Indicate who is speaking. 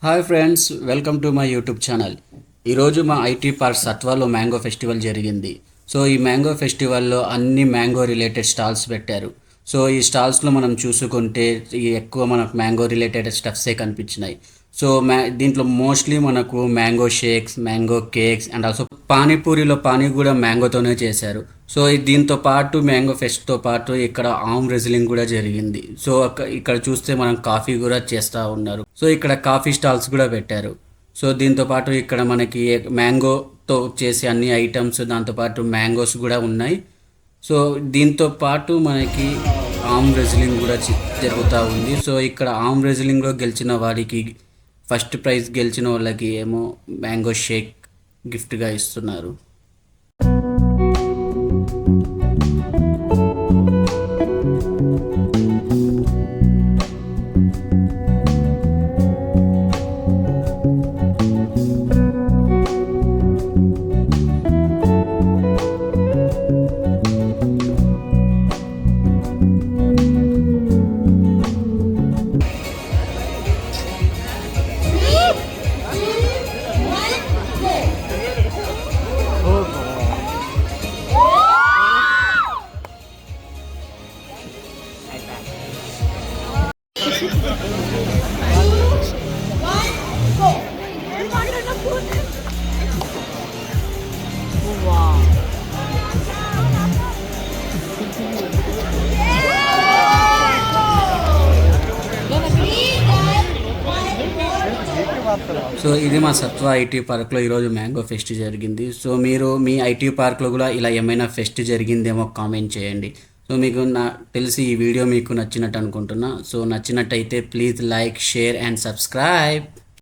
Speaker 1: Hi friends, welcome to my YouTube channel. ఈరోజు మా IT park సత్వాలో మ్యాంగో ఫెస్టివల్ జరిగింది. సో ఈ మ్యాంగో ఫెస్టివల్లో అన్ని మ్యాంగో రిలేటెడ్ స్టాల్స్ పెట్టారు. సో ఈ స్టాల్స్లో మనం చూసుకుంటే ఎక్కువ మనకు మ్యాంగో రిలేటెడ్ స్టఫ్సే కనిపించినాయి. సో దీంట్లో మోస్ట్లీ మనకు mango shakes, mango cakes and also పానీపూరిలో పానీ కూడా మ్యాంగోతోనే చేశారు. సో దీంతో పాటు మ్యాంగో ఫెస్ట్తో పాటు ఇక్కడ ఆమ్ రెజ్లింగ్ కూడా జరిగింది. సో ఇక్కడ చూస్తే మనం కాఫీ కూడా చేస్తూ ఉన్నారు. సో ఇక్కడ కాఫీ స్టాల్స్ కూడా పెట్టారు. సో దీంతో పాటు ఇక్కడ మనకి మ్యాంగోతో చేసే అన్ని ఐటమ్స్, దాంతోపాటు మ్యాంగోస్ కూడా ఉన్నాయి. సో దీంతో పాటు మనకి ఆమ్ రెజ్లింగ్ కూడా జరుగుతూ ఉంది. సో ఇక్కడ ఆమ్ రెజ్లింగ్లో గెలిచిన వారికి, ఫస్ట్ ప్రైజ్ గెలిచిన వాళ్ళకి ఏమో మ్యాంగో షేక్ గిఫ్ట్గా ఇస్తున్నారు. సో ఇది మా సత్వ ఐటీ పార్క్లో ఈరోజు మ్యాంగో ఫెస్ట్ జరిగింది. సో మీరు మీ ఐటీ పార్క్లో కూడా ఇలా ఏమైనా ఫెస్ట్ జరిగిందేమో కామెంట్ చేయండి. సో మీకు తెలిసి ఈ వీడియో మీకు నచ్చినట్టు అనుకుంటున్నా. సో నచ్చినట్టయితే please like, share and subscribe.